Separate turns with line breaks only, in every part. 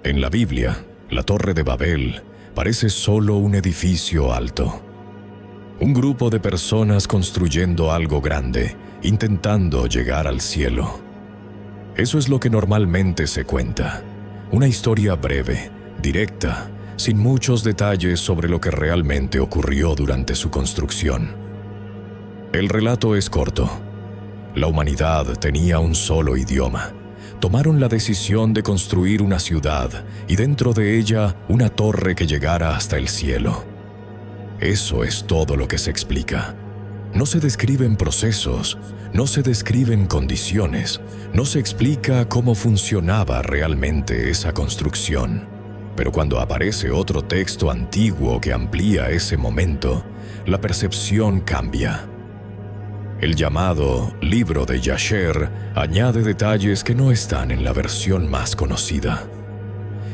En la Biblia, la Torre de Babel parece solo un edificio alto. Un grupo de personas construyendo algo grande, intentando llegar al cielo. Eso es lo que normalmente se cuenta. Una historia breve, directa, sin muchos detalles sobre lo que realmente ocurrió durante su construcción. El relato es corto. La humanidad tenía un solo idioma. Tomaron la decisión de construir una ciudad y dentro de ella una torre que llegara hasta el cielo. Eso es todo lo que se explica. No se describen procesos, no se describen condiciones, no se explica cómo funcionaba realmente esa construcción. Pero cuando aparece otro texto antiguo que amplía ese momento, la percepción cambia. El llamado Libro de Jasher añade detalles que no están en la versión más conocida.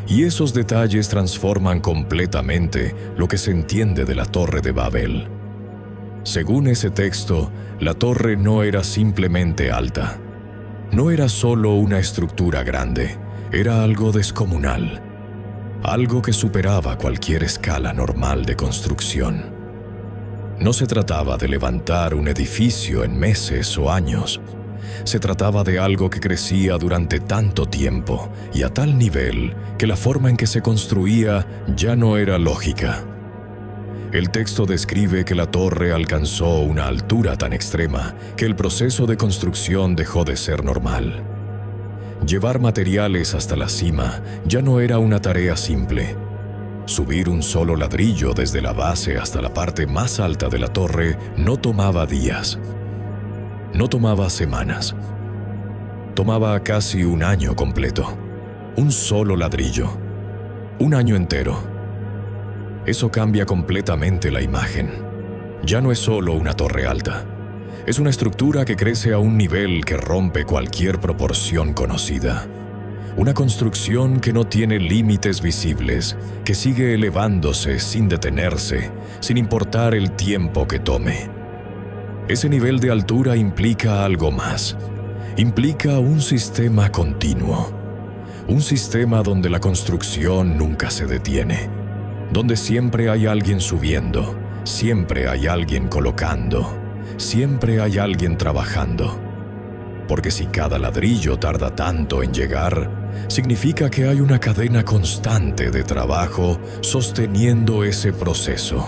Y esos detalles transforman completamente lo que se entiende de la Torre de Babel. Según ese texto, la torre no era simplemente alta. No era solo una estructura grande, era algo descomunal. Algo que superaba cualquier escala normal de construcción. No se trataba de levantar un edificio en meses o años. Se trataba de algo que crecía durante tanto tiempo y a tal nivel que la forma en que se construía ya no era lógica. El texto describe que la torre alcanzó una altura tan extrema que el proceso de construcción dejó de ser normal. Llevar materiales hasta la cima ya no era una tarea simple. Subir un solo ladrillo desde la base hasta la parte más alta de la torre no tomaba días. No tomaba semanas. Tomaba casi un año completo. Un solo ladrillo. Un año entero. Eso cambia completamente la imagen. Ya no es solo una torre alta. Es una estructura que crece a un nivel que rompe cualquier proporción conocida. Una construcción que no tiene límites visibles, que sigue elevándose sin detenerse, sin importar el tiempo que tome. Ese nivel de altura implica algo más. Implica un sistema continuo. Un sistema donde la construcción nunca se detiene. Donde siempre hay alguien subiendo, siempre hay alguien colocando, siempre hay alguien trabajando. Porque si cada ladrillo tarda tanto en llegar, significa que hay una cadena constante de trabajo sosteniendo ese proceso.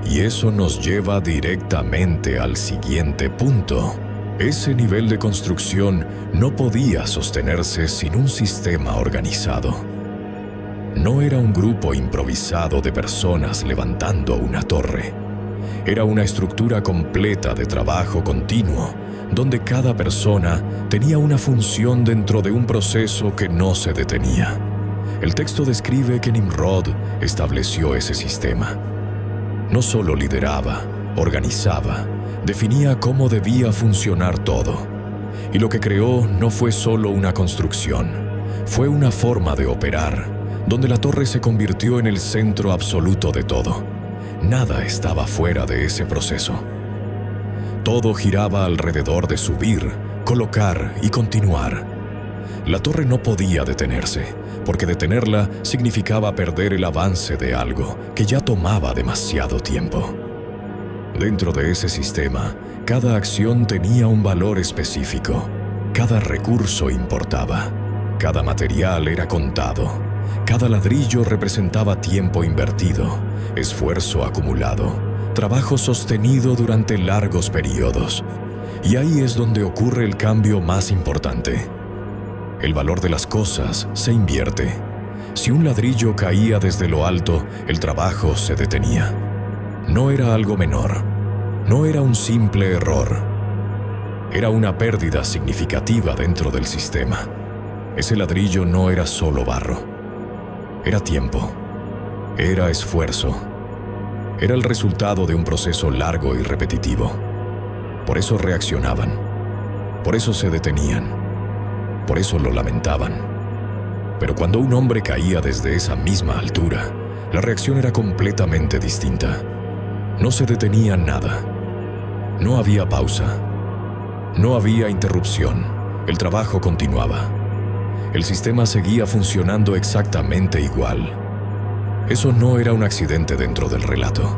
Y eso nos lleva directamente al siguiente punto. Ese nivel de construcción no podía sostenerse sin un sistema organizado. No era un grupo improvisado de personas levantando una torre. Era una estructura completa de trabajo continuo, donde cada persona tenía una función dentro de un proceso que no se detenía. El texto describe que Nimrod estableció ese sistema. No solo lideraba, organizaba, definía cómo debía funcionar todo. Y lo que creó no fue solo una construcción, fue una forma de operar, donde la torre se convirtió en el centro absoluto de todo. Nada estaba fuera de ese proceso. Todo giraba alrededor de subir, colocar y continuar. La torre no podía detenerse, porque detenerla significaba perder el avance de algo que ya tomaba demasiado tiempo. Dentro de ese sistema, cada acción tenía un valor específico. Cada recurso importaba. Cada material era contado. Cada ladrillo representaba tiempo invertido, esfuerzo acumulado, trabajo sostenido durante largos periodos. Y ahí es donde ocurre el cambio más importante. El valor de las cosas se invierte. Si un ladrillo caía desde lo alto, el trabajo se detenía. No era algo menor. No era un simple error. Era una pérdida significativa dentro del sistema. Ese ladrillo no era solo barro. Era tiempo. Era esfuerzo. Era el resultado de un proceso largo y repetitivo. Por eso reaccionaban. Por eso se detenían. Por eso lo lamentaban. Pero cuando un hombre caía desde esa misma altura, la reacción era completamente distinta. No se detenía nada. No había pausa. No había interrupción. El trabajo continuaba. el sistema seguía funcionando exactamente igual. Eso no era un accidente dentro del relato.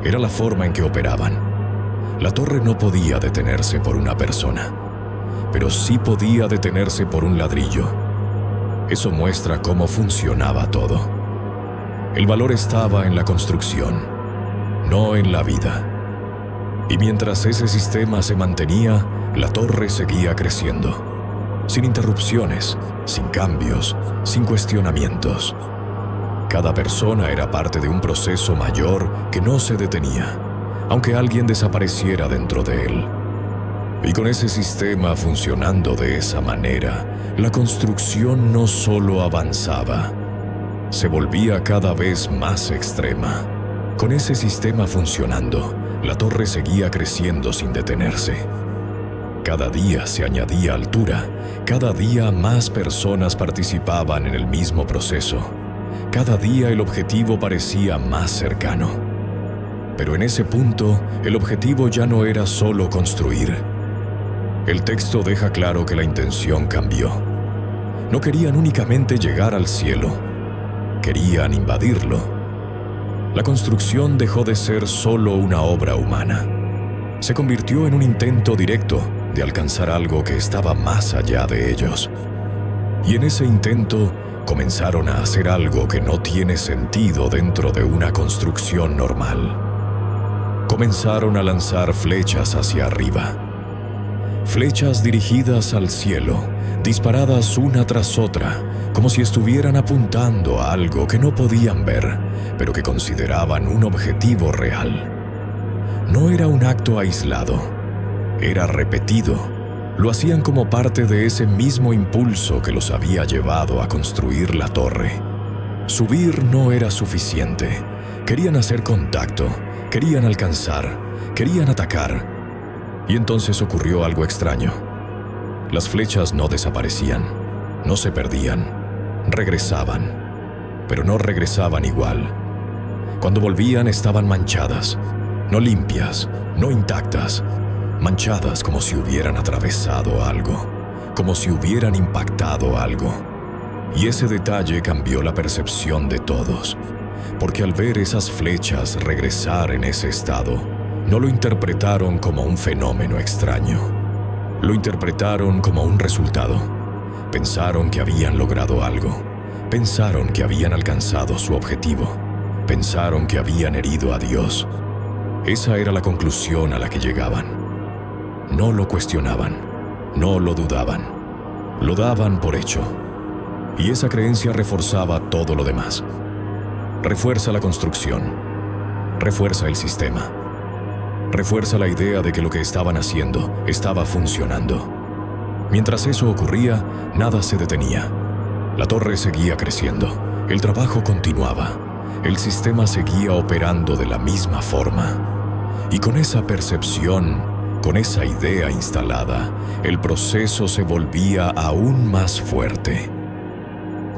Era la forma en que operaban. La torre no podía detenerse por una persona, pero sí podía detenerse por un ladrillo. Eso muestra cómo funcionaba todo. El valor estaba en la construcción, no en la vida. Y mientras ese sistema se mantenía, la torre seguía creciendo, sin interrupciones, sin cambios, sin cuestionamientos. Cada persona era parte de un proceso mayor que no se detenía, aunque alguien desapareciera dentro de él. Y con ese sistema funcionando de esa manera, la construcción no solo avanzaba, se volvía cada vez más extrema. Con ese sistema funcionando, la torre seguía creciendo sin detenerse. Cada día se añadía altura, cada día más personas participaban en el mismo proceso. Cada día el objetivo parecía más cercano. Pero en ese punto, el objetivo ya no era solo construir. El texto deja claro que la intención cambió. No querían únicamente llegar al cielo, querían invadirlo. La construcción dejó de ser solo una obra humana. Se convirtió en un intento directo de alcanzar algo que estaba más allá de ellos. Y en ese intento comenzaron a hacer algo que no tiene sentido dentro de una construcción normal. Comenzaron a lanzar flechas hacia arriba. Flechas dirigidas al cielo, disparadas una tras otra, como si estuvieran apuntando a algo que no podían ver, pero que consideraban un objetivo real. No era un acto aislado, era repetido. Lo hacían como parte de ese mismo impulso que los había llevado a construir la torre. Subir no era suficiente. Querían hacer contacto, querían alcanzar, querían atacar. Y entonces ocurrió algo extraño. Las flechas no desaparecían, no se perdían, regresaban, pero no regresaban igual. Cuando volvían estaban manchadas, no limpias, no intactas, manchadas como si hubieran atravesado algo, como si hubieran impactado algo. Y ese detalle cambió la percepción de todos, porque al ver esas flechas regresar en ese estado, no lo interpretaron como un fenómeno extraño. Lo interpretaron como un resultado. Pensaron que habían logrado algo. Pensaron que habían alcanzado su objetivo. Pensaron que habían herido a Dios. Esa era la conclusión a la que llegaban. No lo cuestionaban, no lo dudaban, lo daban por hecho. Y esa creencia reforzaba todo lo demás. Refuerza la construcción, refuerza el sistema, refuerza la idea de que lo que estaban haciendo estaba funcionando. Mientras eso ocurría, nada se detenía. La torre seguía creciendo, el trabajo continuaba, el sistema seguía operando de la misma forma. Y con esa percepción, con esa idea instalada, el proceso se volvía aún más fuerte.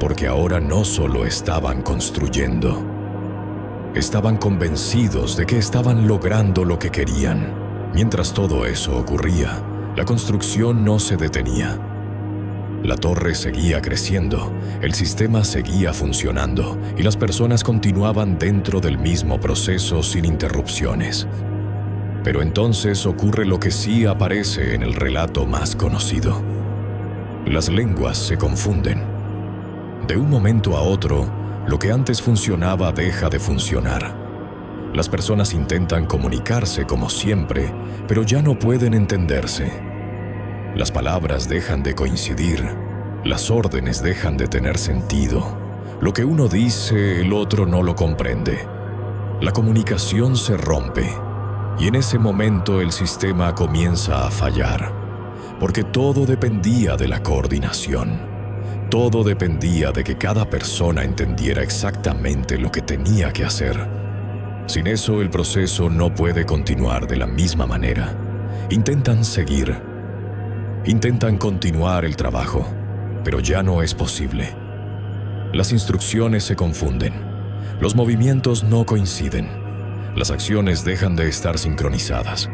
Porque ahora no solo estaban construyendo, estaban convencidos de que estaban logrando lo que querían. Mientras todo eso ocurría, la construcción no se detenía. La torre seguía creciendo, el sistema seguía funcionando y las personas continuaban dentro del mismo proceso sin interrupciones. Pero entonces ocurre lo que sí aparece en el relato más conocido. Las lenguas se confunden. De un momento a otro, lo que antes funcionaba deja de funcionar. Las personas intentan comunicarse como siempre, pero ya no pueden entenderse. Las palabras dejan de coincidir, las órdenes dejan de tener sentido. Lo que uno dice, el otro no lo comprende. La comunicación se rompe. Y en ese momento el sistema comienza a fallar, porque todo dependía de la coordinación. Todo dependía de que cada persona entendiera exactamente lo que tenía que hacer. Sin eso el proceso no puede continuar de la misma manera. Intentan seguir, intentan continuar el trabajo, pero ya no es posible. Las instrucciones se confunden, los movimientos no coinciden. Las acciones dejan de estar sincronizadas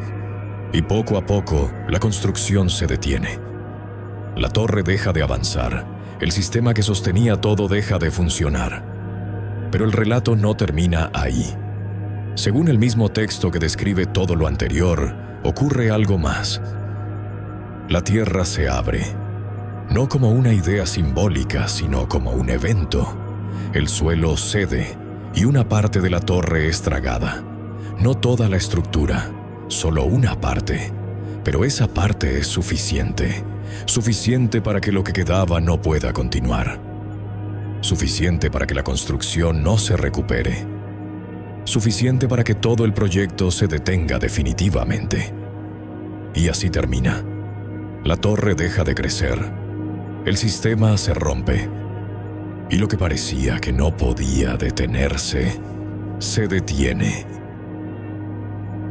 y poco a poco la construcción se detiene. La torre deja de avanzar. El sistema que sostenía todo deja de funcionar. Pero el relato no termina ahí. Según el mismo texto que describe todo lo anterior, ocurre algo más. La tierra se abre, no como una idea simbólica, sino como un evento. El suelo cede y una parte de la torre es tragada. No toda la estructura, solo una parte. Pero esa parte es suficiente. Suficiente para que lo que quedaba no pueda continuar. Suficiente para que la construcción no se recupere. Suficiente para que todo el proyecto se detenga definitivamente. Y así termina. La torre deja de crecer. El sistema se rompe. Y lo que parecía que no podía detenerse, se detiene.